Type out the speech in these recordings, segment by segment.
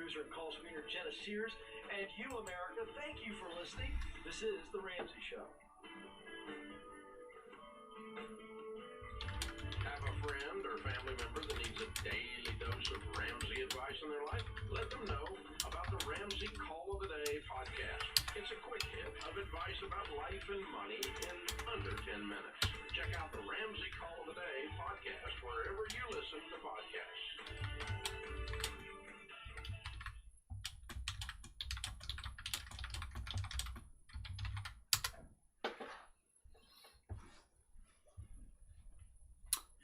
producer and call screener Jenna Sears. And you, America, thank you for listening. This is The Ramsey Show. Have a friend or family member that needs a daily dose of Ramsey advice in their life? Let them know about the Ramsey Call of the Day podcast. It's a quick hit of advice about life and money in under 10 minutes. Check out the Ramsey Call of the Day podcast wherever you listen to podcasts.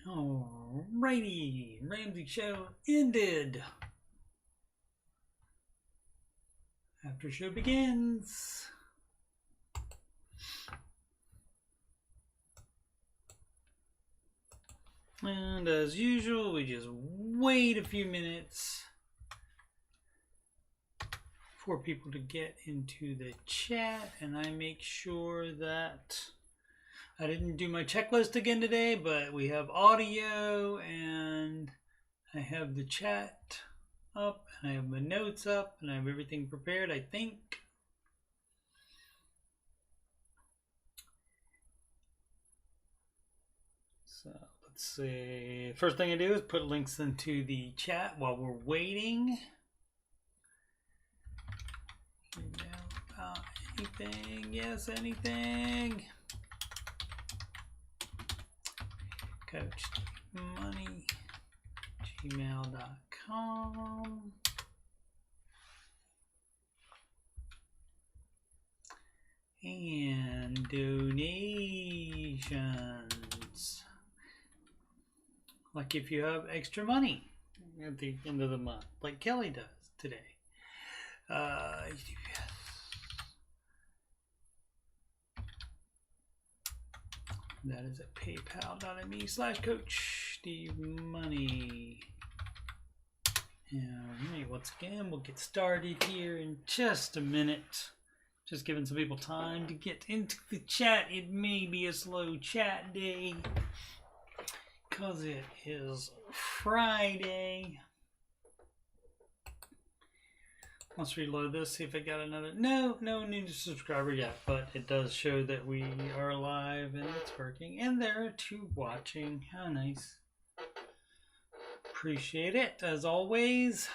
Alrighty, Ramsey Show ended. After show begins. And as usual, we just wait a few minutes for people to get into the chat, and I make sure that I didn't do my checklist again today, but we have audio and I have the chat up and I have my notes up and I have everything prepared, I think. So let's see. First thing I do is put links into the chat while we're waiting. Email about anything, yes, anything. coachmoney@gmail.com. And donations, like if you have extra money at the end of the month, like Kelly does today. That is at paypal.me/coachstevemoney. And once again, we'll get started here in just a minute. Just giving some people time to get into the chat. It may be a slow chat day because it is Friday. Let's reload this, see if I got another. No new subscriber yet, but it does show that we are live and it's working. And there are 2 watching. How nice. Appreciate it, as always.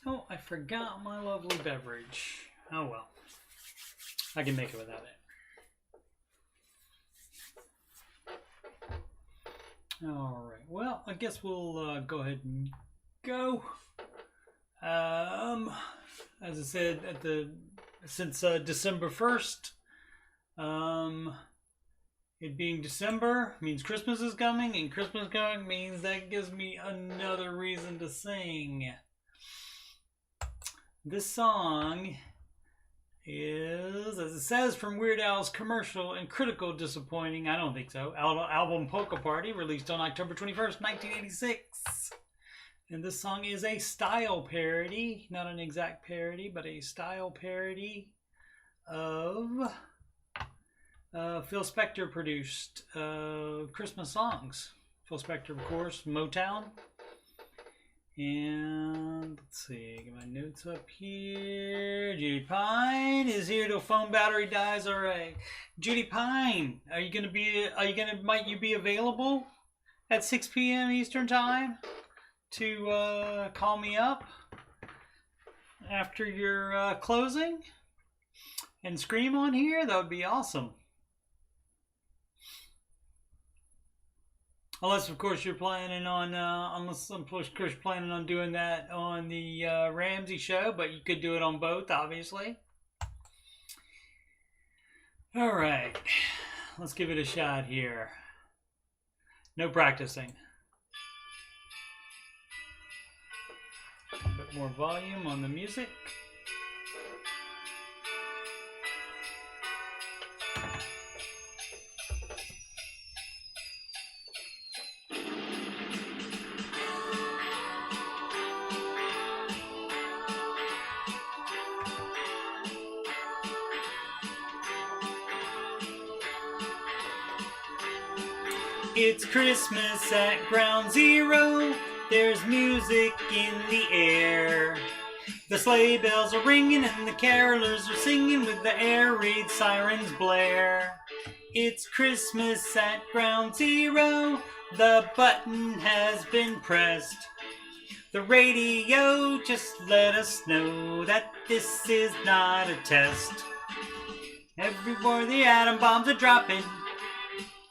Oh, I forgot my lovely beverage. Oh well. I can make it without it. Alright, well, I guess we'll go ahead and go. As I said, since December 1st, it being December means Christmas is coming, and Christmas coming means that gives me another reason to sing. This song is, as it says, from Weird Al's commercial and critical disappointing, I don't think so, album Polka Party, released on October 21st, 1986. And this song is a style parody, not an exact parody, but a style parody of Phil Spector produced Christmas songs. Phil Spector, of course, Motown. And let's see, get my notes up here. Judy Pine is here till phone battery dies. All right, Judy Pine, might you be available at 6 p.m. Eastern time to call me up after your closing and scream on here? That would be awesome. Unless, of course, you're planning on, planning on doing that on the Ramsey Show, but you could do it on both, obviously. All right, let's give it a shot here. No practicing. A bit more volume on the music. It's Christmas at Ground Zero. There's music in the air. The sleigh bells are ringing and the carolers are singing with the air raid sirens blare. It's Christmas at Ground Zero. The button has been pressed. The radio just let us know that this is not a test. Everywhere the atom bombs are dropping,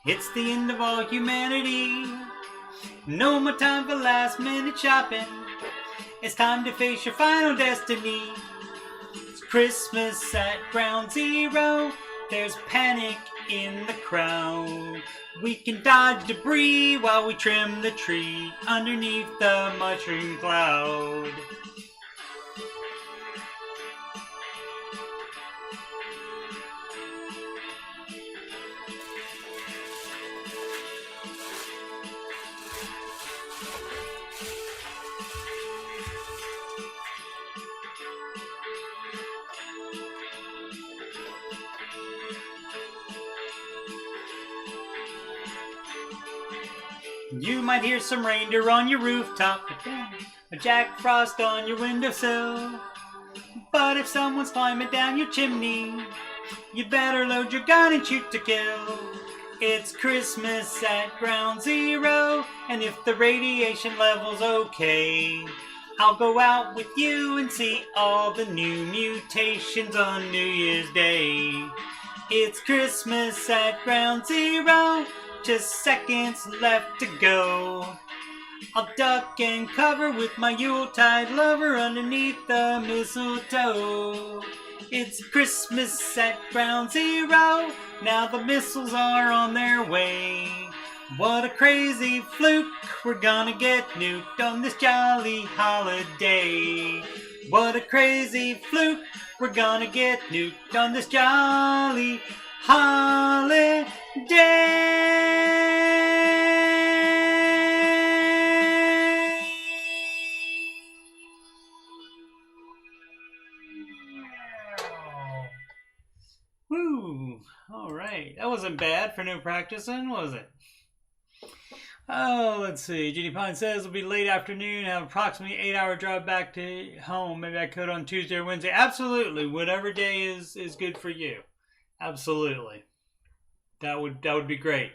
it's the end of all humanity. No more time for last minute shopping. It's time to face your final destiny. It's Christmas at Ground Zero. There's panic in the crowd. We can dodge debris while we trim the tree underneath the mushroom cloud. You might hear some reindeer on your rooftop, a Jack Frost on your windowsill. But if someone's climbing down your chimney, you better load your gun and shoot to kill. It's Christmas at Ground Zero, and if the radiation level's okay, I'll go out with you and see all the new mutations on New Year's Day. It's Christmas at Ground Zero. Just seconds left to go. I'll duck and cover with my Yuletide lover underneath the mistletoe. It's Christmas at Ground Zero. Now the missiles are on their way. What a crazy fluke. We're gonna get nuked on this jolly holiday. What a crazy fluke. We're gonna get nuked on this jolly holiday. Woo! All right, that wasn't bad for no practicing, was it? Oh, let's see. Judy Pine says it'll be late afternoon. Have approximately 8-hour drive back to home. Maybe I could on Tuesday or Wednesday. Absolutely, whatever day is good for you. Absolutely. That would be great.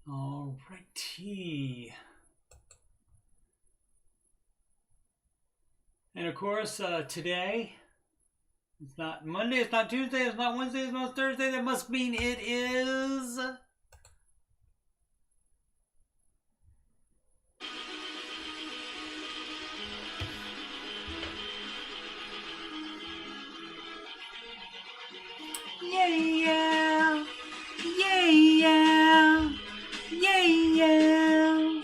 All righty. And of course, today, it's not Monday, it's not Tuesday, it's not Wednesday, it's not Thursday. That must mean it is... Yeah, yeah, yeah, yeah, yeah, yeah.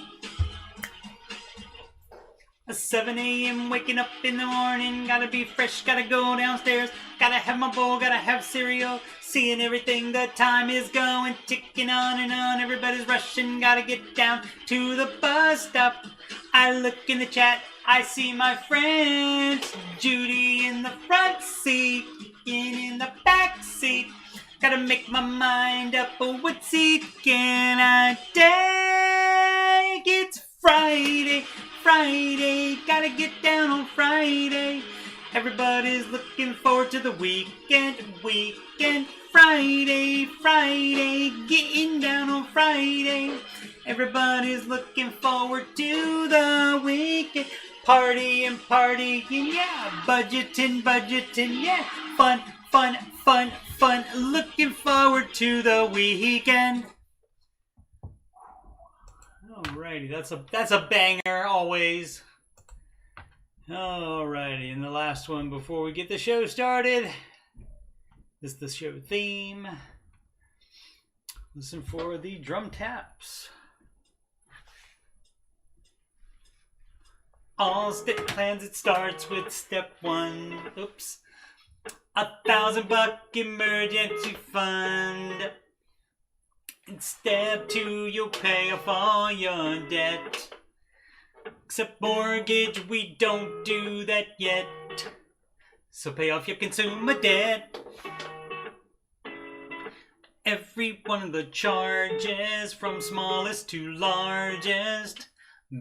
7 a.m. waking up in the morning, gotta be fresh, gotta go downstairs, gotta have my bowl, gotta have cereal, seeing everything, the time is going, ticking on and on, everybody's rushing, gotta get down to the bus stop. I look in the chat, I see my friend Judy in the front seat, Ian in the back seat. Gotta make my mind up, oh, what seat can I take? It's Friday, Friday, gotta get down on Friday. Everybody's looking forward to the weekend, Friday, Friday, getting down on Friday. Everybody's looking forward to the weekend, partying, yeah, budgeting, yeah, fun, looking forward to the weekend. Alrighty, that's a banger always. Alrighty, and the last one before we get the show started is the show theme. Listen for the drum taps. All step plans, it starts with step 1. Oops. $1,000 emergency fund. And step 2, you'll pay off all your debt. Except mortgage, we don't do that yet. So pay off your consumer debt. every one of the charges, from smallest to largest.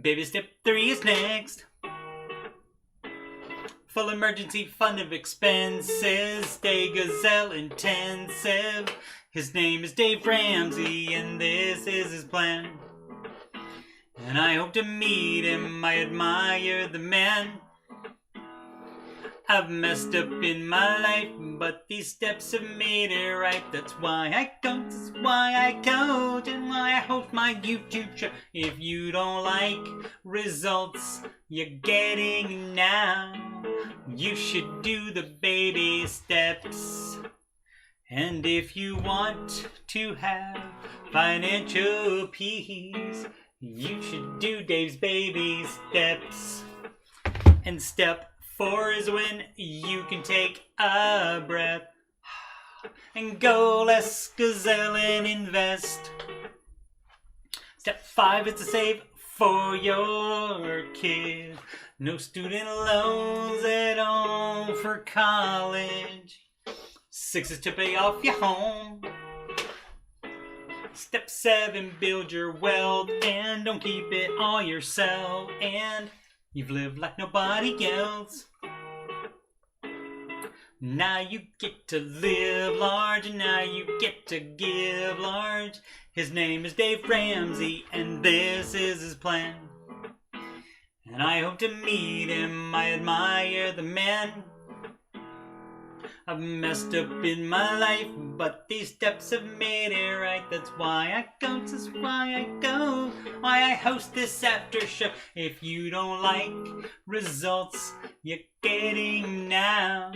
Baby step 3 is next. Full emergency fund of expenses, stay gazelle intensive. His name is Dave Ramsey, and this is his plan. And I hope to meet him, I admire the man. I've messed up in my life, but these steps have made it right. That's why I coach, that's why I coach, and why I host my YouTube show. If you don't like results you're getting now, you should do the baby steps. And if you want to have financial peace, you should do Dave's baby steps. And step 4 is when you can take a breath and go less gazelle and invest. Step 5 is to save for your kid. No student loans at all for college. 6 is to pay off your home. Step 7, build your wealth and don't keep it all yourself. And you've lived like nobody else. Now you get to live large, and now you get to give large. His name is Dave Ramsey, and this is his plan. And I hope to meet him, I admire the man. I've messed up in my life, but these steps have made it right. That's why I coach, that's why I go, why I host this after show. If you don't like results you're getting now,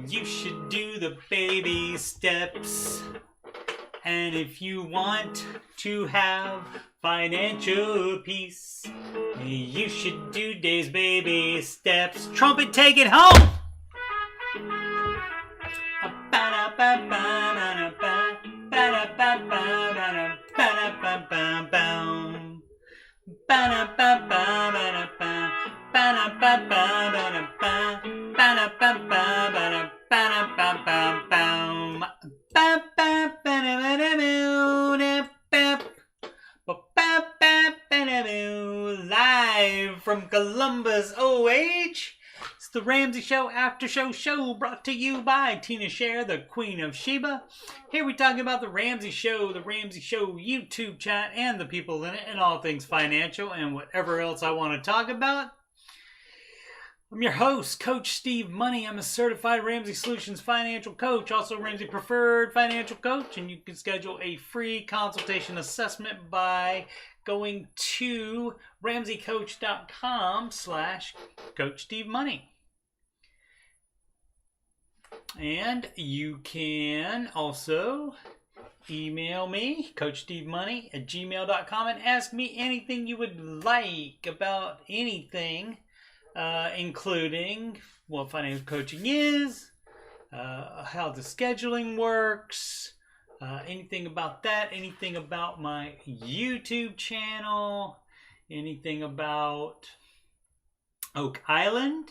you should do the baby steps. And if you want to have financial peace, you should do Dave's baby steps. Trumpet, take it home! Live from Columbus, OH. It's the Ramsey Show Aftershow show, brought to you by Tina Scher, the Queen of Sheba. Here we talk about the Ramsey Show YouTube chat, and the people in it, and all things financial, and whatever else I want to talk about. I'm your host, Coach Steve Money. I'm a certified Ramsey Solutions financial coach, also Ramsey Preferred Financial Coach, and you can schedule a free consultation assessment by going to ramseycoach.com/Coach Steve Money. And you can also email me, CoachSteveMoney@gmail.com, and ask me anything you would like about anything, including what financial coaching is, how the scheduling works, anything about that, anything about my YouTube channel, anything about Oak Island,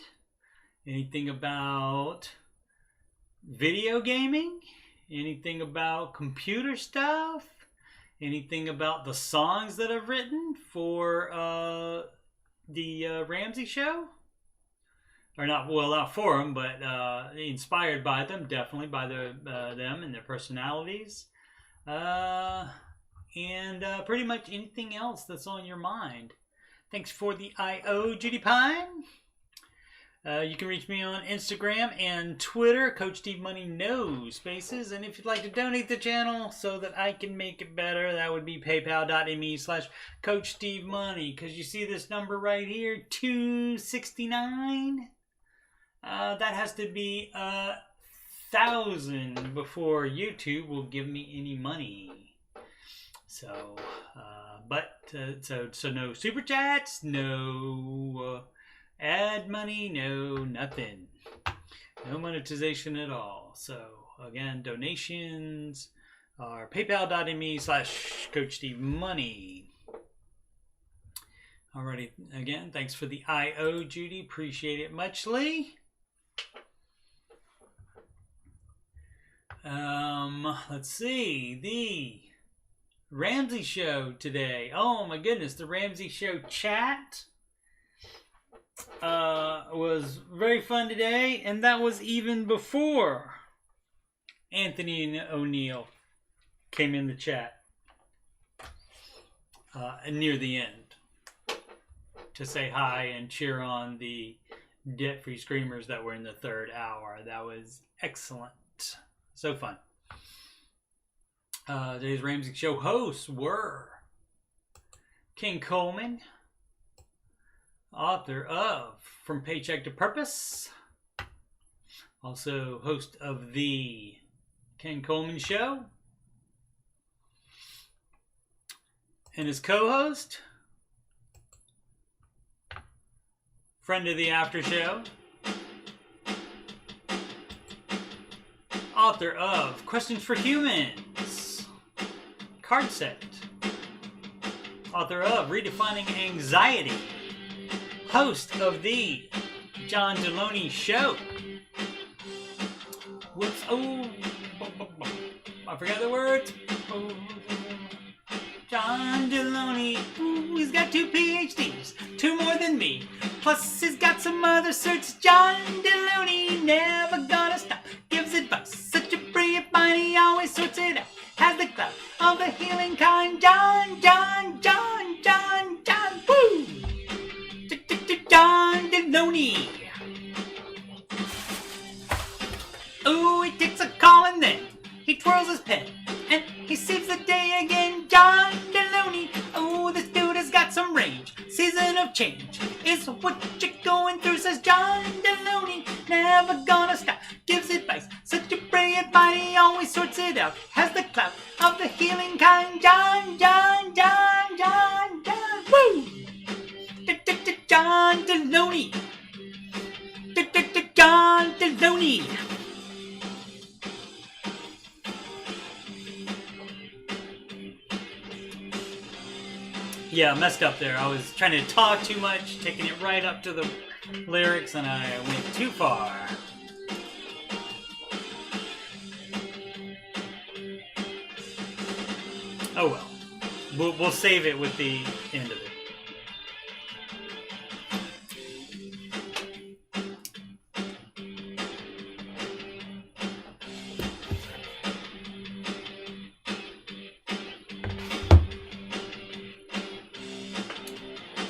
anything about video gaming, anything about computer stuff, anything about the songs that I've written for the Ramsey Show. Or not for them, but inspired by them, definitely by them and their personalities. And pretty much anything else that's on your mind. Thanks for the I.O., Judy Pine. You can reach me on Instagram and Twitter, Coach Steve Money, no spaces. And if you'd like to donate the channel so that I can make it better, that would be paypal.me/Coach Steve Money. Because you see this number right here, $269. That has to be 1,000 before YouTube will give me any money. So, so no super chats, no ad money, no nothing, no monetization at all. So again, donations are paypal.me/Coach Steve Money. Alrighty, again, thanks for the I.O., Judy. Appreciate it muchly. Let's see. The Ramsey Show today. Oh my goodness, the Ramsey Show chat was very fun today, and that was even before Anthony O'Neill came in the chat near the end to say hi and cheer on the debt-free screamers that were in the third hour. That was excellent. So fun. Today's Ramsey Show hosts were King Coleman, author of From Paycheck to Purpose, also host of the Ken Coleman Show, and his co-host, friend of the Aftershow, author of Questions for Humans, card set, author of Redefining Anxiety, host of the John Deloney Show. Whoops, oh, I forgot the words. Oh, John Deloney, ooh, he's got 2 PhDs, 2 more than me. Plus he's got some other certs. John Deloney, never gonna stop, gives advice, such a brilliant mind, he always sorts it out. Has the clout of the healing kind. John, woo! John Deloney. Ooh, he takes a call and then he twirls his pen and he saves the day again. John Deloney, oh, this dude has got some range. Season of change is what you're going through, says John Deloney. Never gonna stop, gives advice, such a brilliant mind, he always sorts it out. Has the clout of the healing kind. John, woo! John Deloney. John Deloney. Yeah, I messed up there. I was trying to talk too much, taking it right up to the lyrics, and I went too far. Oh well. We'll save it with the end of it.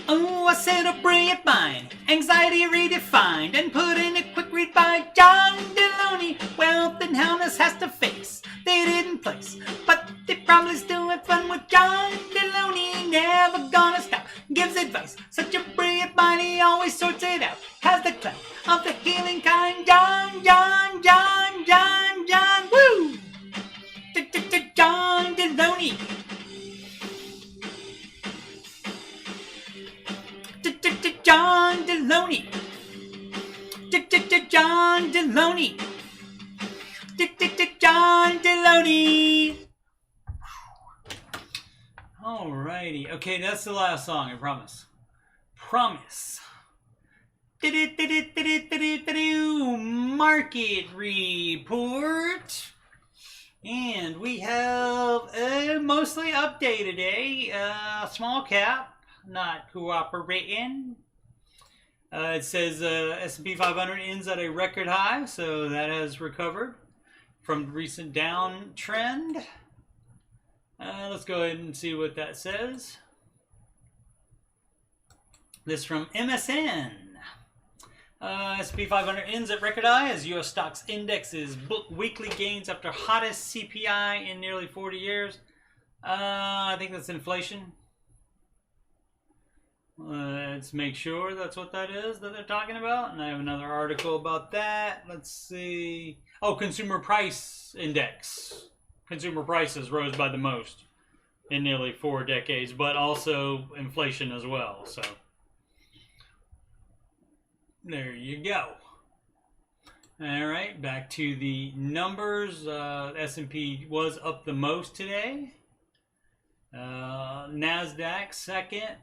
Oh, I said a brilliant mind, anxiety redefined, and put in a quick read by John Deloney. Wealth and Helmness has to face, they didn't place, but they probably still have fun with John Deloney. Never gonna stop, gives advice, such a brilliant mind, he always sorts it out. Has the clout of the healing kind. John, woo! John Deloney. John Deloney. John Deloney. John Deloney. Alrighty. Okay, that's the last song, I promise. Promise. Market report. And we have a mostly update today. Small cap, not cooperating. It says S&P 500 ends at a record high, so that has recovered from recent downtrend. Let's go ahead and see what that says. This from MSN. S&P 500 ends at record high as U.S. stocks indexes book weekly gains after hottest CPI in nearly 40 years. I think that's inflation. Let's make sure that's what that is that they're talking about. And I have another article about that. Let's see. Oh, consumer price index. Consumer prices rose by the most in nearly 4 decades, but also inflation as well. So there you go. All right, back to the numbers. S&P was up the most today. NASDAQ second,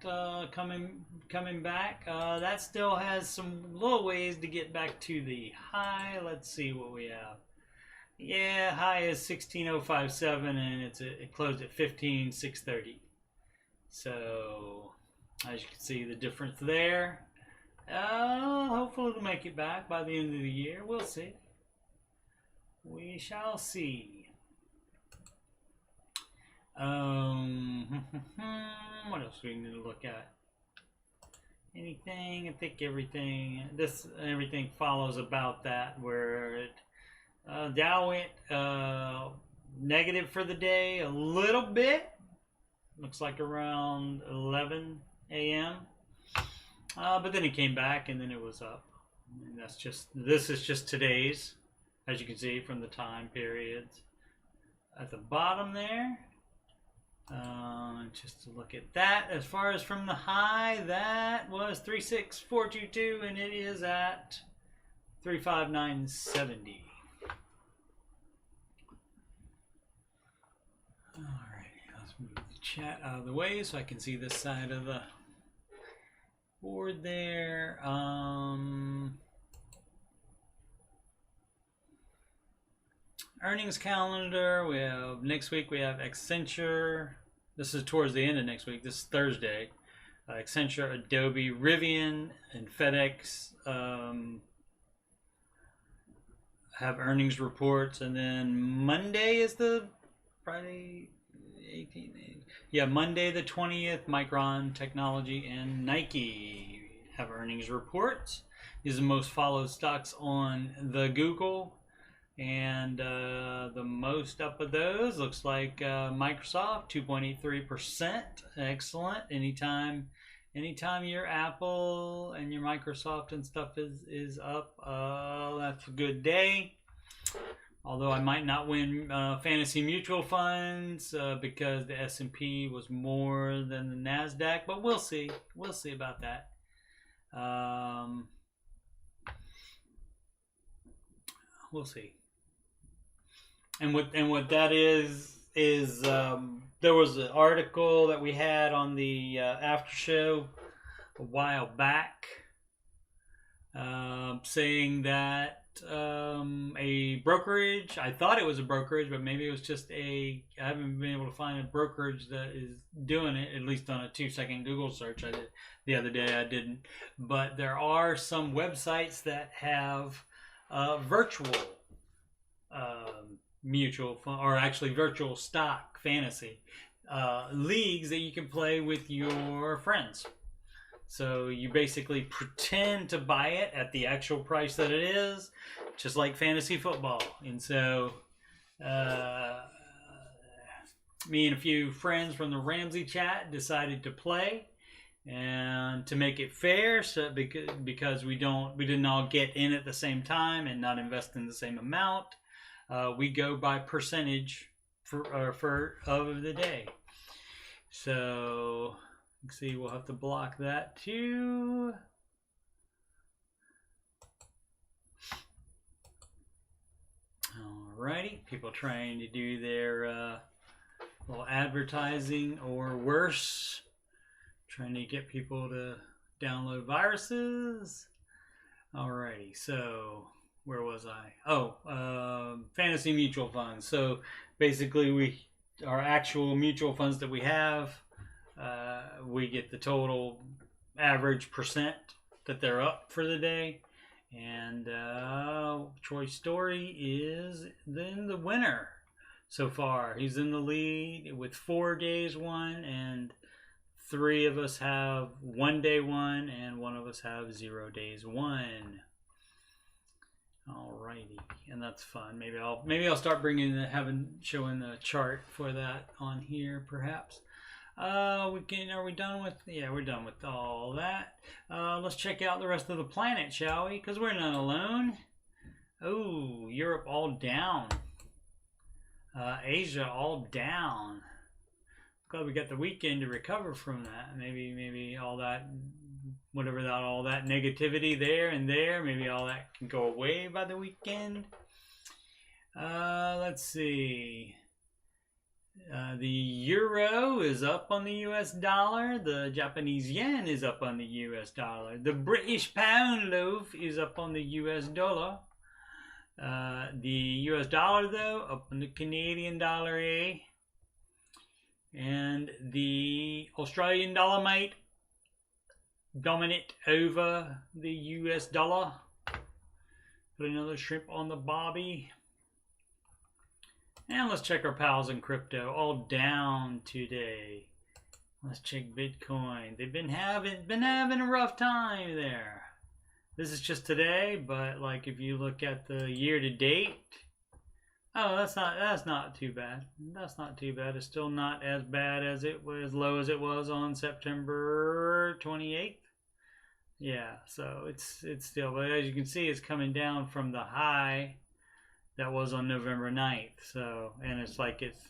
coming back. That still has some little ways to get back to the high. Let's see what we have. Yeah, high is 16,057 and it closed at 15,630. So as you can see the difference there. Hopefully it'll make it back by the end of the year. We'll see. We shall see. What else do we need to look at? Anything? I think everything follows about that, where it Dow went negative for the day a little bit. Looks like around 11 a.m. But then it came back and then it was up. And this is just today's, as you can see from the time periods at the bottom there. Just to look at that, as far as from the high, that was 36422 and it is at 35970. Alright, let's move the chat out of the way so I can see this side of the board there. Earnings calendar. We have next week. We have Accenture. This is towards the end of next week. This is Thursday. Accenture, Adobe, Rivian, and FedEx have earnings reports, and then Monday is the Friday 18th. Yeah, Monday the 20th. Micron Technology and Nike have earnings reports. These are the most followed stocks on the Google. And the most up of those looks like Microsoft, 2.83%. Excellent. Anytime your Apple and your Microsoft and stuff is up, that's a good day. Although I might not win fantasy mutual funds because the S&P was more than the NASDAQ, but we'll see. We'll see about that. We'll see. And what that is there was an article that we had on the Aftershow a while back saying that a brokerage, I thought it was a brokerage, but maybe it was just I haven't been able to find a brokerage that is doing it, at least on a 2-second Google search. I did the other day, I didn't. But there are some websites that have virtual mutual fund, or actually virtual stock fantasy leagues that you can play with your friends. So you basically pretend to buy it at the actual price that it is, just like fantasy football. And so me and a few friends from the Ramsey chat decided to play, and to make it fair, so because we didn't all get in at the same time and not invest in the same amount. We go by percentage for of the day. So let's see, we'll have to block that too. Alrighty, people trying to do their little advertising or worse, trying to get people to download viruses. Alrighty, so where was I? Fantasy mutual funds. So basically our actual mutual funds that we have, we get the total average percent that they're up for the day. And Troy Story is then the winner so far. He's in the lead with 4 days won, and 3 of us have 1 day won, and 1 of us have 0 days won. Alrighty, and that's fun. Maybe I'll start showing the chart for that on here, perhaps. Are we done with? Yeah, we're done with all that. Let's check out the rest of the planet, shall we? Because we're not alone. Oh, Europe all down. Asia all down. Glad we got the weekend to recover from that. Maybe all that, all that negativity there, maybe all that can go away by the weekend. Let's see. The euro is up on the US dollar. The Japanese yen is up on the US dollar. The British pound loaf is up on the US dollar. The US dollar, though, up in the Canadian dollar, and the Australian dollar might dominate over the US dollar. Put another shrimp on the bobby. And let's check our pals in crypto. All down today. Let's check Bitcoin. They've been having a rough time there. This is just today, but like if you look at the year to date, oh, that's not too bad. That's not too bad. It's still not as bad as it was, as low as it was on September 28th. Yeah, so it's still, but as you can see, it's coming down from the high that was on November 9th. So, and it's like it's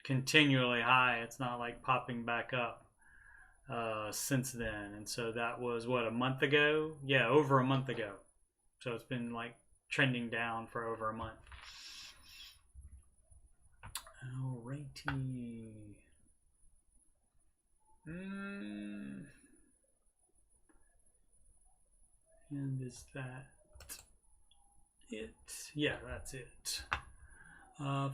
continually high. It's not like popping back up since then. And so that was what, a month ago? Yeah, over a month ago. So it's been like trending down for over a month. Alrighty. And is that it? Yeah, that's it.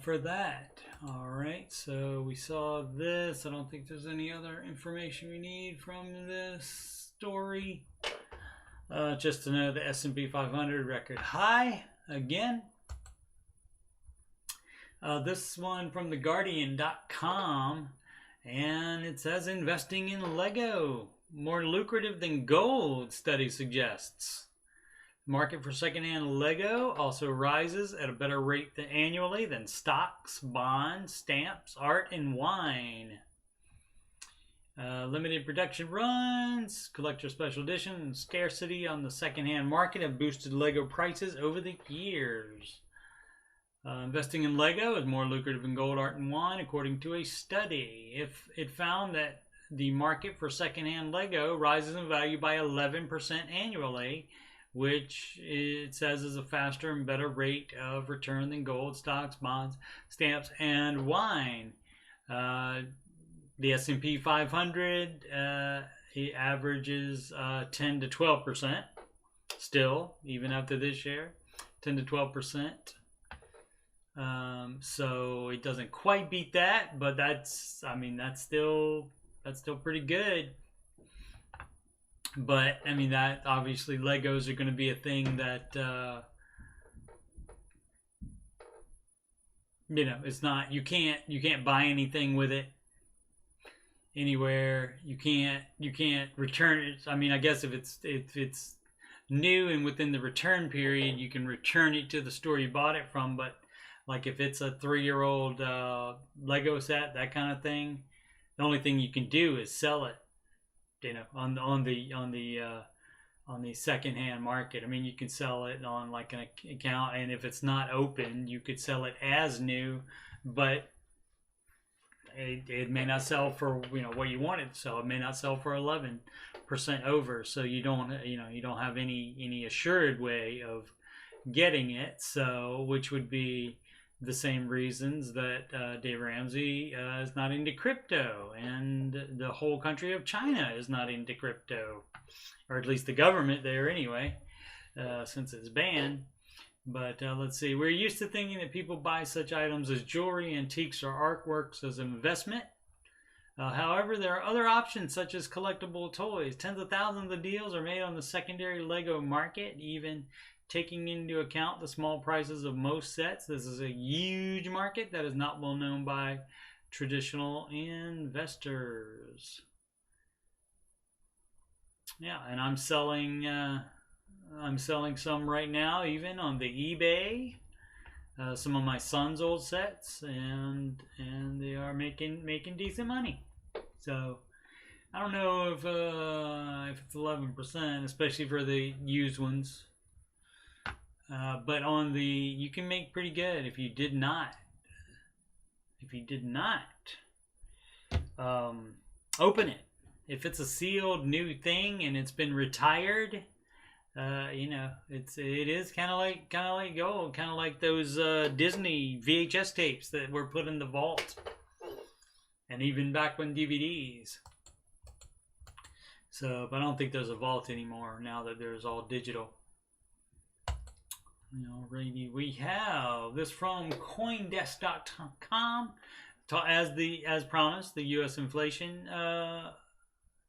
For that. Alright, so we saw this. I don't think there's any other information we need from this story. Just to know the S&P 500 record high again. This one from theguardian.com, and it says investing in Lego more lucrative than gold, study suggests. Market for secondhand Lego also rises at a better rate annually than stocks, bonds, stamps, art, and wine. Limited production runs, collector special edition, and scarcity on the secondhand market have boosted Lego prices over the years. Investing in Lego is more lucrative than gold, art, and wine, according to a study. If it found that the market for secondhand Lego rises in value by 11% annually, which it says is a faster and better rate of return than gold, stocks, bonds, stamps, and wine. The S&P 500 it averages 10 to 12% still, even after this year, 10 to 12%. So it doesn't quite beat that, but that's still pretty good. But I mean, that obviously Legos are going to be a thing that it's not, you can't buy anything with it anywhere. You can't return it. I mean, I guess if it's new and within the return period, you can return it to the store you bought it from, but like if it's a 3-year-old Lego set, that kind of thing, the only thing you can do is sell it, on the secondhand market. I mean, you can sell it on like an account, and if it's not open, you could sell it as new, but it may not sell for what you want it to sell. It may not sell for 11% over, so you don't have any assured way of getting it. So, which would be the same reasons that Dave Ramsey is not into crypto, and the whole country of China is not into crypto, or at least the government there anyway, since it's banned. But let's see, we're used to thinking that people buy such items as jewelry, antiques, or artworks as an investment. However, there are other options such as collectible toys. Tens of thousands of deals are made on the secondary Lego market, even taking into account the small prices of most sets. This is a huge market that is not well known by traditional investors. Yeah, and I'm selling some right now, even on the eBay. Some of my son's old sets, and they are making decent money. So I don't know if it's 11%, especially for the used ones. But on the, you can make pretty good if you did not open it. If it's a sealed new thing and it's been retired, it is kind of like gold, kind of like those Disney VHS tapes that were put in the vault, and even back when DVDs. So, but I don't think there's a vault anymore now that there's all digital. Alrighty, we have this from CoinDesk.com. As promised, the U.S. inflation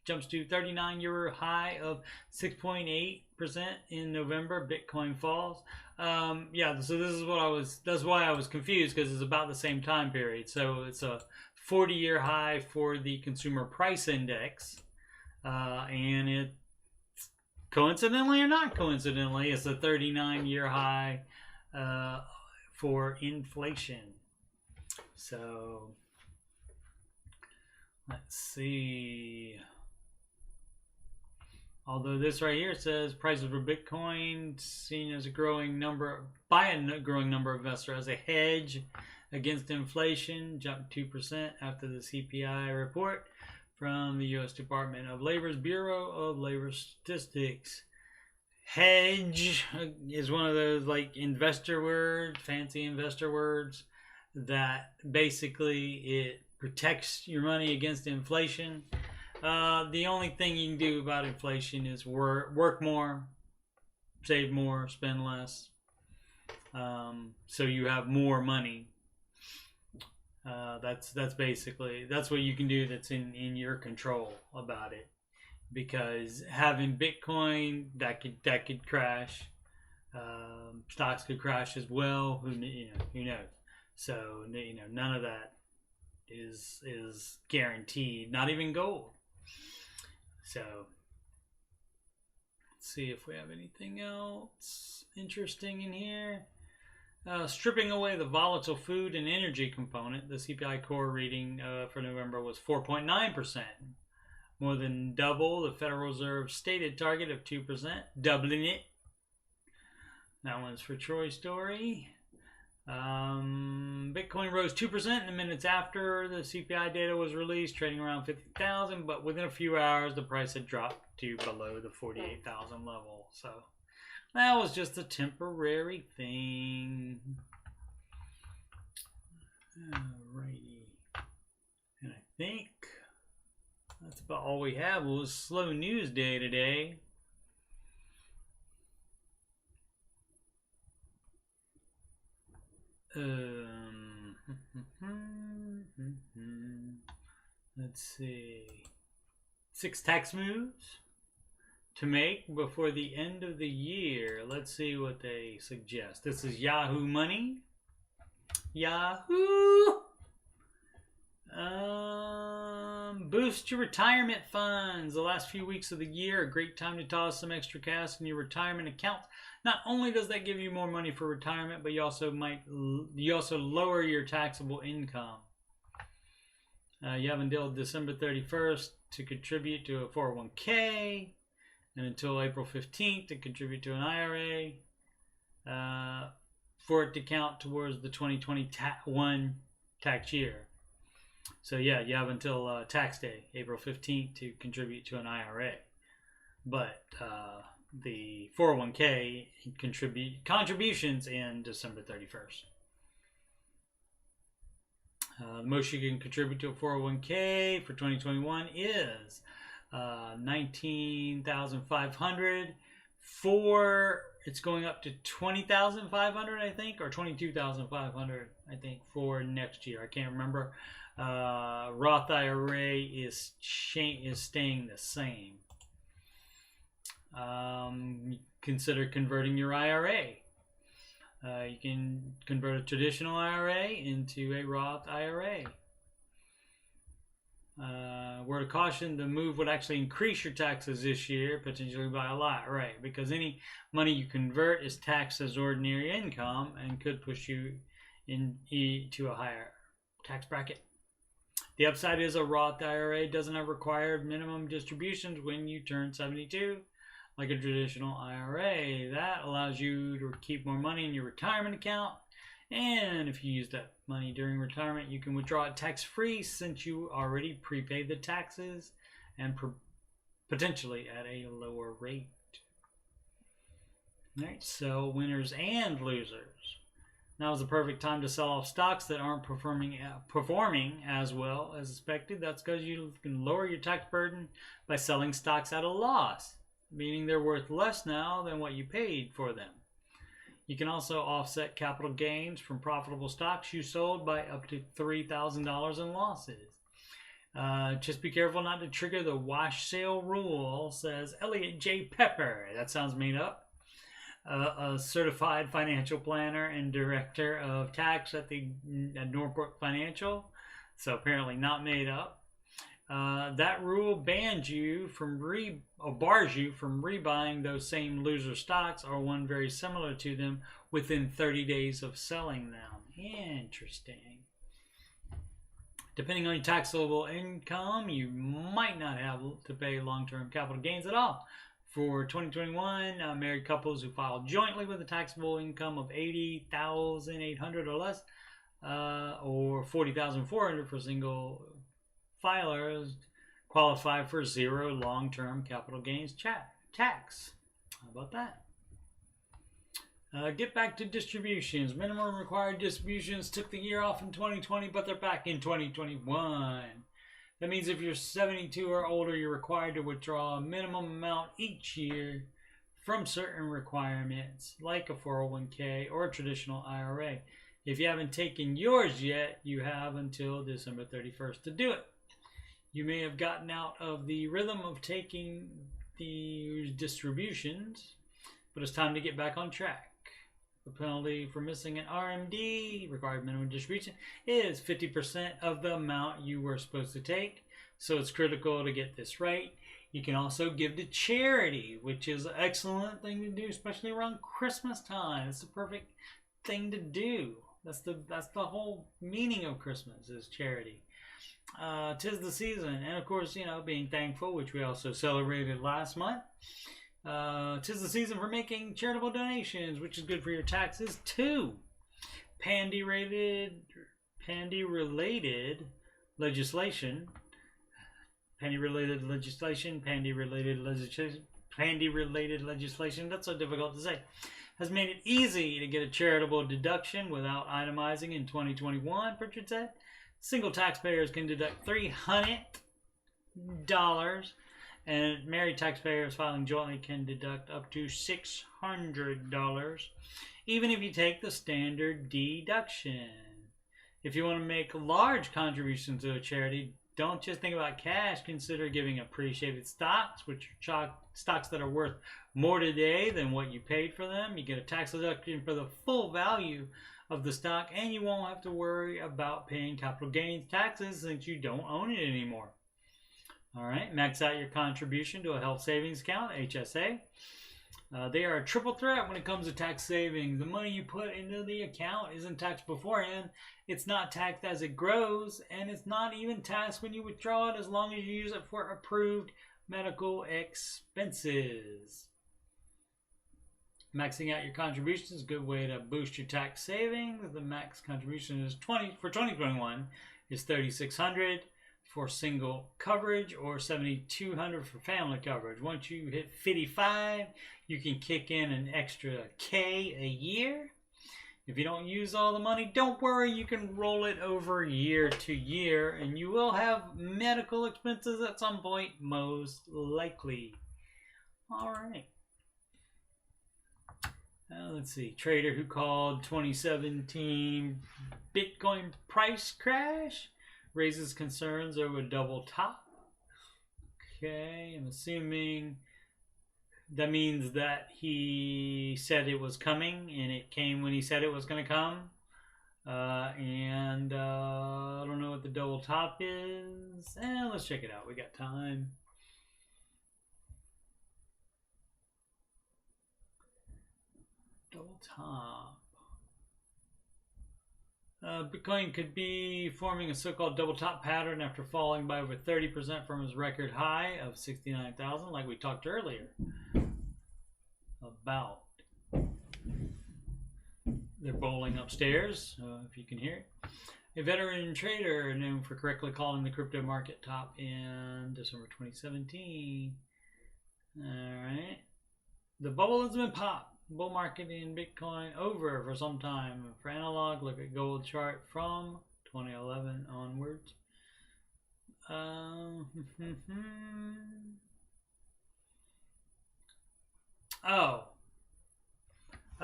jumps to 39-year high of 6.8% in November. Bitcoin falls. Yeah, so this is that's why I was confused, because it's about the same time period. So it's a 40-year high for the consumer price index, and it, coincidentally or not coincidentally, it's a 39-year high for inflation. So let's see. Although this right here says prices for Bitcoin seen as a growing number by a growing number of investors as a hedge against inflation, jumped 2% after the CPI report from the U.S. Department of Labor's Bureau of Labor Statistics. Hedge is one of those like investor words, fancy investor words, that basically it protects your money against inflation. The only thing you can do about inflation is work more, save more, spend less, so you have more money. That's what you can do that's in your control about it. Because having Bitcoin, that could crash, stocks could crash as well. Who knows? So none of that is guaranteed. Not even gold. So let's see if we have anything else interesting in here. Stripping away the volatile food and energy component, the CPI core reading for November was 4.9%, more than double the Federal Reserve's stated target of 2%, doubling it. That one's for Troy Story. Bitcoin rose 2% in the minutes after the CPI data was released, trading around 50,000, but within a few hours the price had dropped to below the 48,000 level. So that was just a temporary thing. Alrighty. And I think that's about all we have. It was a slow news day today. Let's see. 6 tax moves to make before the end of the year. Let's see what they suggest. This is Yahoo Money. Yahoo! Boost your retirement funds. The last few weeks of the year, a great time to toss some extra cash in your retirement account. Not only does that give you more money for retirement, but you also lower your taxable income. You have until December 31st to contribute to a 401k, and until April 15th to contribute to an IRA, for it to count towards the 2021 tax year. So yeah, you have until tax day, April 15th, to contribute to an IRA. But the 401k contributions in December 31st. The most you can contribute to a 401k for 2021 is $19,500. It's going up to $20,500, I think, or $22,500, I think, for next year. I can't remember. Roth IRA is staying the same. Consider converting your IRA. You can convert a traditional IRA into a Roth IRA. Word of caution, the move would actually increase your taxes this year, potentially by a lot, right? Because any money you convert is taxed as ordinary income and could push you into a higher tax bracket. The upside is a Roth IRA doesn't have required minimum distributions when you turn 72, like a traditional IRA. That allows you to keep more money in your retirement account. And if you use that money during retirement, you can withdraw it tax-free since you already prepaid the taxes and potentially at a lower rate. All right, so winners and losers. Now is the perfect time to sell off stocks that aren't performing as well as expected. That's because you can lower your tax burden by selling stocks at a loss, meaning they're worth less now than what you paid for them. You can also offset capital gains from profitable stocks you sold by up to $3,000 in losses. Just be careful not to trigger the wash sale rule, says Elliot J. Pepper. That sounds made up. A certified financial planner and director of tax at Norfolk Financial. So apparently not made up. That rule bars you from rebuying those same loser stocks or one very similar to them within 30 days of selling them. Interesting. Depending on your taxable income, you might not have to pay long-term capital gains at all. For 2021, married couples who filed jointly with a taxable income of $80,800 or less, or $40,400 for single filers, qualify for zero long-term capital gains tax. How about that? Get back to distributions. Minimum required distributions took the year off in 2020, but they're back in 2021. That means if you're 72 or older, you're required to withdraw a minimum amount each year from certain requirements, like a 401k or a traditional IRA. If you haven't taken yours yet, you have until December 31st to do it. You may have gotten out of the rhythm of taking the distributions, but it's time to get back on track. The penalty for missing an RMD, required minimum distribution, is 50% of the amount you were supposed to take. So it's critical to get this right. You can also give to charity, which is an excellent thing to do, especially around Christmas time. It's the perfect thing to do. That's the whole meaning of Christmas, is charity. 'Tis the season, and of course, being thankful, which we also celebrated last month. 'Tis the season for making charitable donations, which is good for your taxes too. Pandy-related legislation. That's so difficult to say. Has made it easy to get a charitable deduction without itemizing in 2021, Pritchard said. Single taxpayers can deduct $300, and married taxpayers filing jointly can deduct up to $600, even if you take the standard deduction. If you want to make large contributions to a charity, don't just think about cash. Consider giving appreciated stocks, which are stocks that are worth more today than what you paid for them. You get a tax deduction for the full value of the stock, and you won't have to worry about paying capital gains taxes since you don't own it anymore. All right, max out your contribution to a health savings account, HSA. They are a triple threat when it comes to tax savings. The money you put into the account isn't taxed beforehand. It's not taxed as it grows, and it's not even taxed when you withdraw it as long as you use it for approved medical expenses. Maxing out your contributions is a good way to boost your tax savings. The max contribution is for 2021 is $3,600 for single coverage or $7,200 for family coverage. Once you hit 55, you can kick in an extra K a year. If you don't use all the money, don't worry, you can roll it over year to year, and you will have medical expenses at some point, most likely. All right. Let's see. Trader who called 2017 Bitcoin price crash raises concerns over double top. Okay, I'm assuming that means that he said it was coming and it came when he said it was going to come. I don't know what the double top is. Let's check it out. We got time. Double top. Bitcoin could be forming a so-called double top pattern after falling by over 30% from its record high of 69,000, like we talked earlier about. They're bowling upstairs, if you can hear it. A veteran trader known for correctly calling the crypto market top in December 2017. All right. The bubble has been popped. Bull market in Bitcoin over for some time. For analog, look at gold chart from 2011 onwards.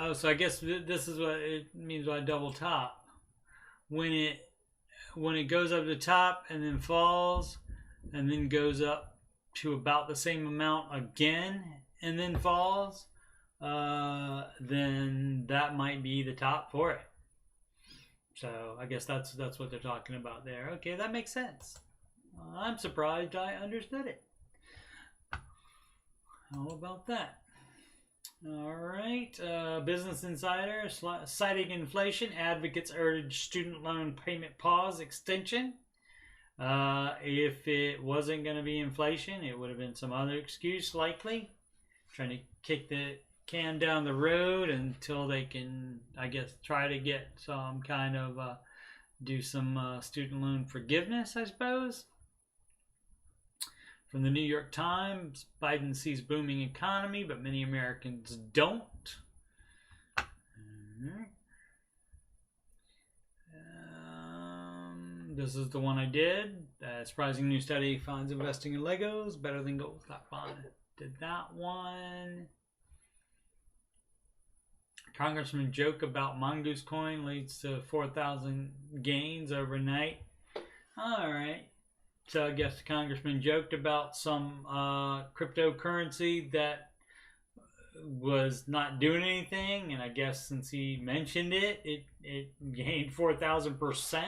Oh, so I guess this is what it means by double top. When it goes up the top and then falls and then goes up to about the same amount again and then falls, then that might be the top for it. So I guess that's what they're talking about there. Okay, that makes sense. I'm surprised I understood it. How about that? All right. Business Insider, citing inflation, advocates urge student loan payment pause extension. If it wasn't going to be inflation, it would have been some other excuse, likely. Trying to kick the can down the road until they can, I guess, try to get some kind of, do some student loan forgiveness, I suppose. From the New York Times, Biden sees booming economy, but many Americans don't. This is the one I did. Surprising new study finds investing in Legos better than gold stock bond. Did that one. Congressman joke about Mongoose coin leads to 4,000 gains overnight. All right. So I guess the congressman joked about some cryptocurrency that was not doing anything, and I guess since he mentioned it, it gained 4,000%.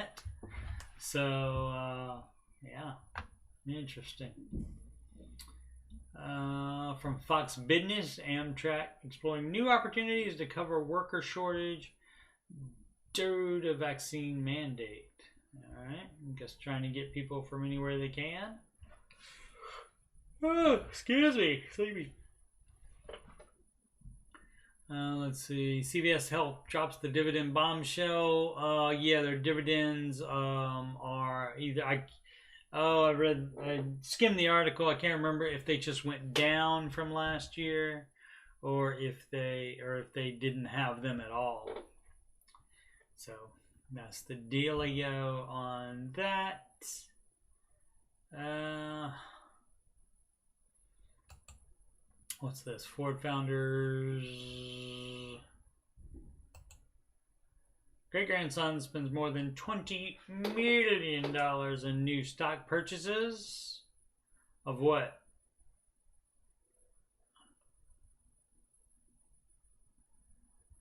So yeah, interesting. From Fox Business, Amtrak exploring new opportunities to cover worker shortage due to vaccine mandate. All right, I'm just trying to get people from anywhere they can. Oh, excuse me, sleepy. Let's see. CVS Health drops the dividend bombshell. Yeah, their dividends are either I skimmed the article. I can't remember if they just went down from last year, or if they didn't have them at all. So that's the dealio on that. What's this? Ford founders. Great-grandson spends more than $20 million in new stock purchases. Of what?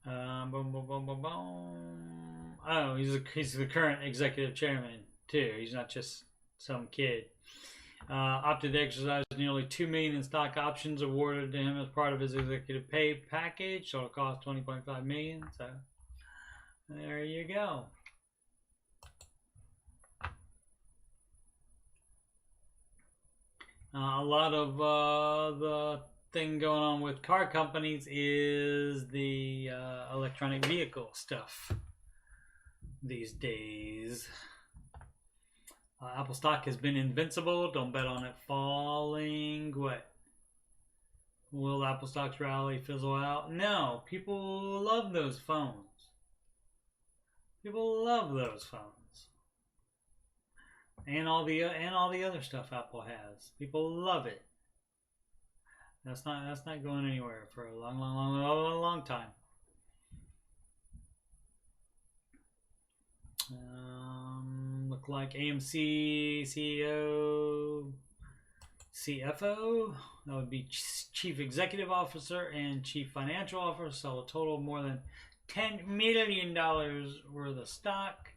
Boom, boom, boom, boom, boom. Oh, he's the current executive chairman, too. He's not just some kid. Opted to exercise nearly $2 million in stock options awarded to him as part of his executive pay package. So it'll cost $20.5 million. So there you go. A lot of the thing going on with car companies is the electronic vehicle stuff these days. Apple stock has been invincible. Don't bet on it falling. What? Will Apple stock's rally fizzle out? No. People love those phones. People love those phones. And all the other stuff Apple has. People love it. That's not going anywhere for a long time. Look like AMC CEO, CFO, that would be Chief Executive Officer and Chief Financial Officer, sell a total of more than $10 million worth of stock.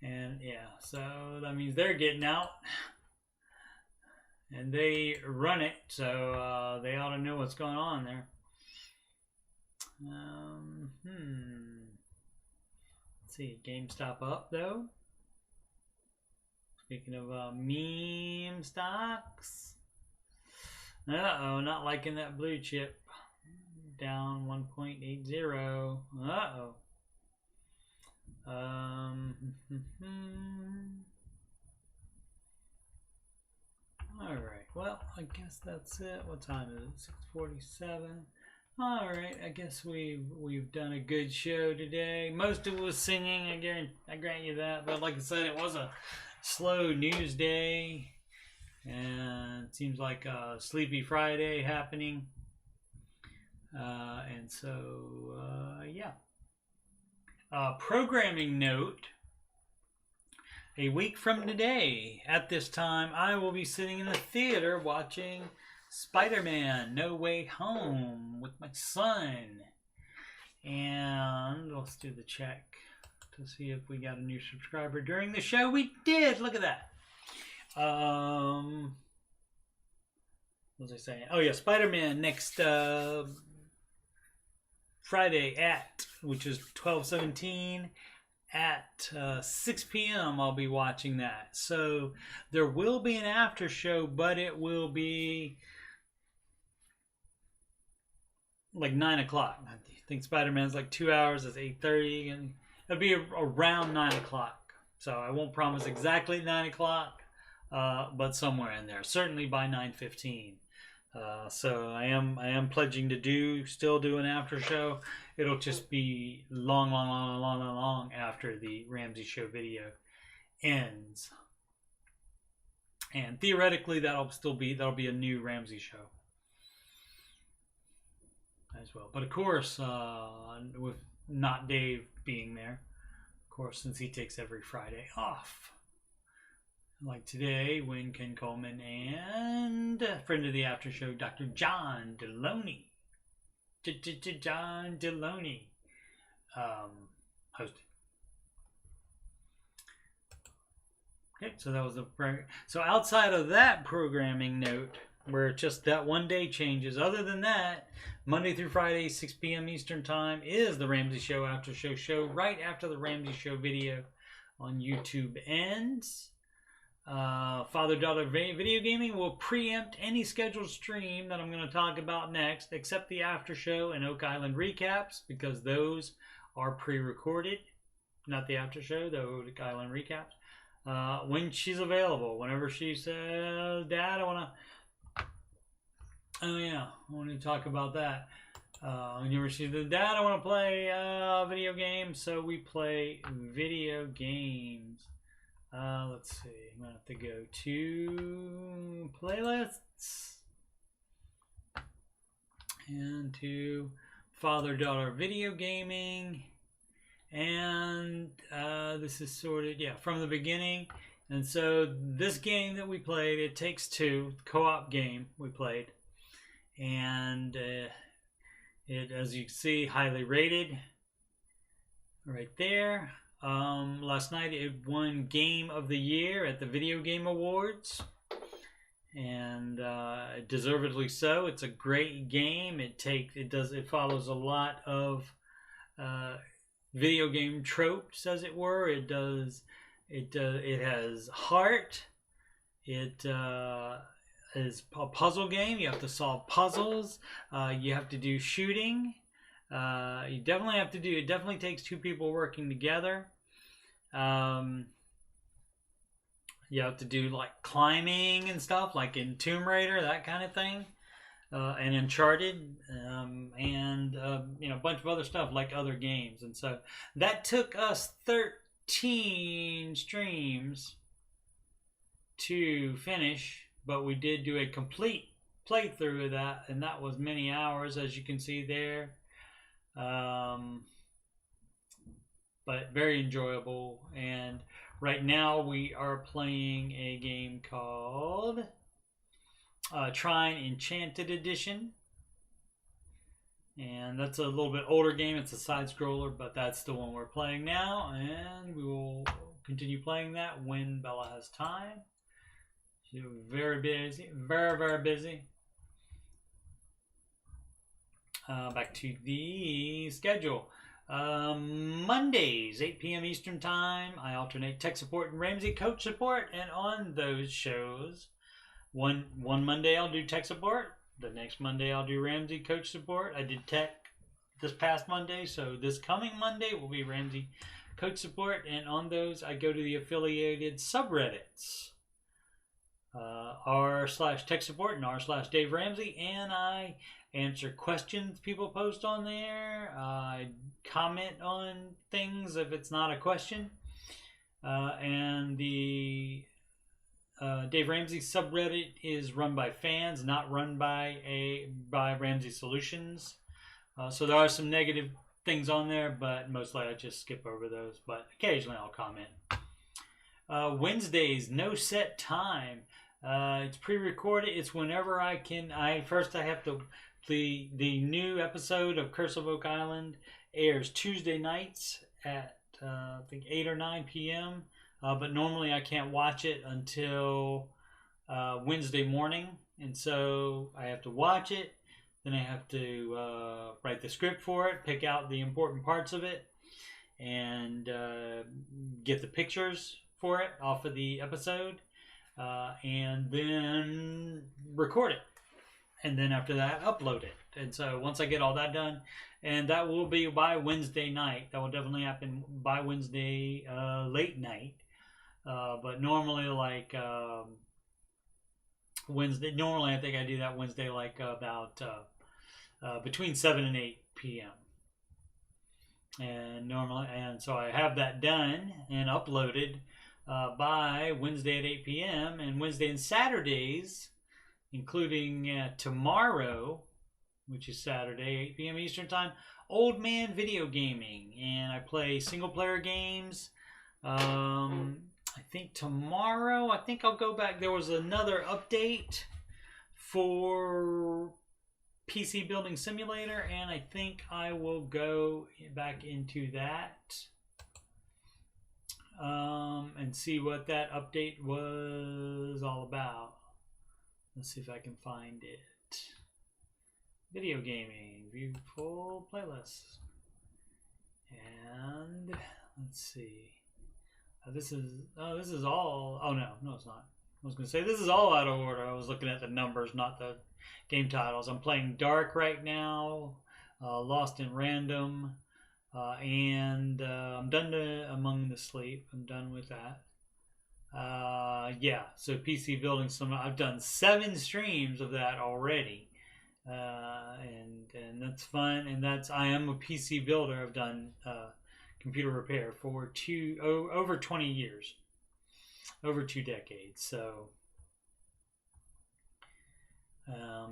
And yeah, so that means they're getting out. And they run it, so they ought to know what's going on there. Let's see, GameStop up though. Speaking of meme stocks. Uh-oh, not liking that blue chip. Down 1.80. Uh-oh. Alright, well, I guess that's it. What time is it? 6:47. Alright, I guess we've done a good show today. Most of it was singing, I grant you that. But like I said, it was a slow news day. And it seems like a Sleepy Friday happening. And so, yeah. Programming note. A week from today, at this time, I will be sitting in the theater watching Spider-Man No Way Home with my son. And let's do the check to see if we got a new subscriber during the show. We did! Look at that. What was I saying? Oh, yeah, Spider-Man next Friday at, which is 12/17. At 6 p.m. I'll be watching that. So there will be an after show, but it will be like 9 o'clock. I think Spider-Man's like 2 hours. It's 8:30, and it'll be around 9 o'clock. So I won't promise exactly 9 o'clock, but somewhere in there. Certainly by 9:15. So I am pledging to still do an after show. It'll just be long after the Ramsey show video ends. And theoretically that'll be a new Ramsey show as well. But of course, with not Dave being there, of course, since he takes every Friday off. Like today, when Ken Coleman and friend of the after show, Dr. John Deloney, John Deloney, hosted. Okay, so that was the so outside of that programming note, where just that one day changes. Other than that, Monday through Friday, 6 p.m. Eastern Time is the Ramsey Show After Show right after the Ramsey Show video on YouTube ends. Father-daughter video gaming will preempt any scheduled stream that I'm going to talk about next, except the after show and Oak Island recaps, because those are pre-recorded. Not the after show, the Oak Island recaps. When she's available, whenever she says, Dad, I want to talk about that. Whenever she says, Dad, I want to play video games, so we play video games. Let's see, I'm going to have to go to playlists and to father-daughter video gaming, and this is sorted, from the beginning. And so this game that we played, It Takes Two, co-op game we played, and it, as you can see, highly rated right there. Last night it won Game of the Year at the Video Game Awards, and deservedly so. It's a great game. It follows a lot of video game tropes, as it were. It has heart. It is a puzzle game. You have to solve puzzles. You have to do shooting. It definitely takes two people working together. You have to do like climbing and stuff, like in Tomb Raider, that kind of thing, and Uncharted, and a bunch of other stuff like other games. And so that took us 13 streams to finish, but we did do a complete playthrough of that, and that was many hours, as you can see there. But very enjoyable. And right now we are playing a game called Trine Enchanted Edition, and that's a little bit older game. It's a side scroller, but that's the one we're playing now, and we will continue playing that when Bella has time. She's very busy, very busy. Back to the schedule. Mondays, 8 p.m. Eastern Time, I alternate tech support and Ramsey coach support, and on those shows, one Monday I'll do tech support, the next Monday I'll do Ramsey coach support. I did tech this past Monday, so this coming Monday will be Ramsey coach support, and on those I go to the affiliated subreddits, r/tech support and r/Dave Ramsey, and I answer questions people post on there. I comment on things if it's not a question. And the Dave Ramsey subreddit is run by fans, not run by Ramsey Solutions. So there are some negative things on there, but mostly I just skip over those. But occasionally I'll comment. Wednesdays, no set time. It's pre-recorded. It's whenever I can. First I have to. The new episode of Curse of Oak Island airs Tuesday nights at I think 8 or 9 p.m. But normally I can't watch it until Wednesday morning, and so I have to watch it. Then I have to write the script for it, pick out the important parts of it, and get the pictures for it off of the episode, and then record it. And then after that, upload it. And so once I get all that done, and that will be by Wednesday night. That will definitely happen by Wednesday late night. But normally like Wednesday, normally I think I do that Wednesday like about between 7 and 8 p.m. And so I have that done and uploaded by Wednesday at 8 p.m. And Wednesday and Saturdays, including tomorrow, which is Saturday, 8 p.m. Eastern Time, Old Man Video Gaming. And I play single-player games. I think tomorrow, I think I'll go back. There was another update for PC Building Simulator, and I think I will go back into that and see what that update was all about. Let's see if I can find it. Video gaming, view full playlist. And let's see. This is all. Oh no, it's not. I was going to say this is all out of order. I was looking at the numbers, not the game titles. I'm playing Dark right now, Lost in Random, and I'm done to Among the Sleep. I'm done with that. Yeah, so PC Building I've done 7 streams of that already, and that's fun. And I am a PC builder. I've done computer repair for over 20 years, over 2 decades. So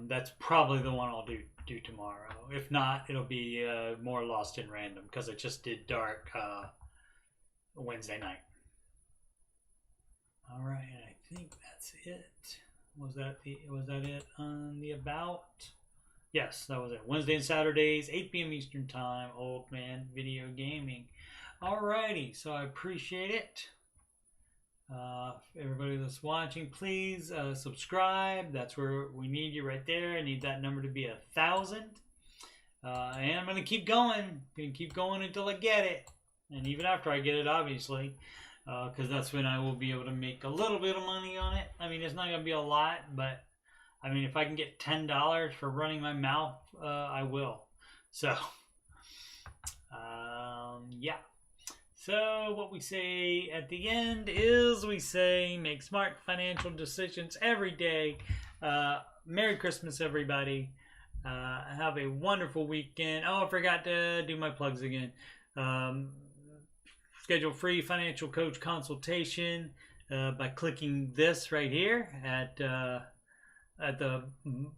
that's probably the one I'll do tomorrow. If not, it'll be more Lost in Random, because I just did Dark Wednesday night. All right, I think that's it. Was that it on the about? Yes, that was it. Wednesday and Saturdays, 8 p.m. Eastern Time, Old Man Video Gaming. Alrighty, so I appreciate it. Everybody that's watching, please subscribe. That's where we need you right there. I need that number to be 1,000. And I'm going to keep going. Until I get it. And even after I get it, obviously. Because that's when I will be able to make a little bit of money on it. I mean, it's not going to be a lot, but I mean, if I can get $10 for running my mouth, I will. So, yeah. So what we say at the end is we say make smart financial decisions every day. Merry Christmas, everybody. Have a wonderful weekend. Oh, I forgot to do my plugs again. Schedule free financial coach consultation by clicking this right here at the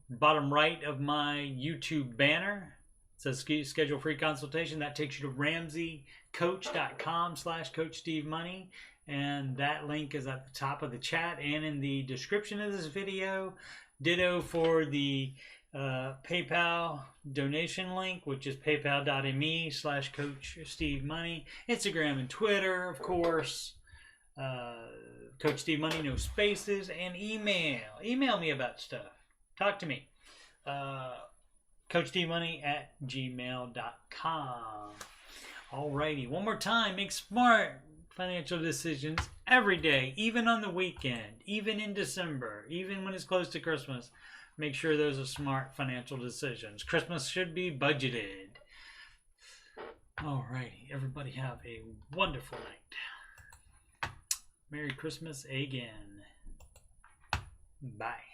bottom right of my YouTube banner. It says schedule free consultation. That takes you to ramseycoach.com/CoachSteveMoney, and that link is at the top of the chat and in the description of this video. Ditto for the PayPal donation link, which is paypal.me/CoachSteveMoney. Instagram and Twitter, of course. Coach Steve Money, no spaces, and email me about stuff. Talk to me. CoachSteveMoney@gmail.com. Alrighty, one more time. Make smart financial decisions every day, even on the weekend, even in December, even when it's close to Christmas. Make sure those are smart financial decisions. Christmas should be budgeted. Alrighty, everybody have a wonderful night. Merry Christmas again. Bye.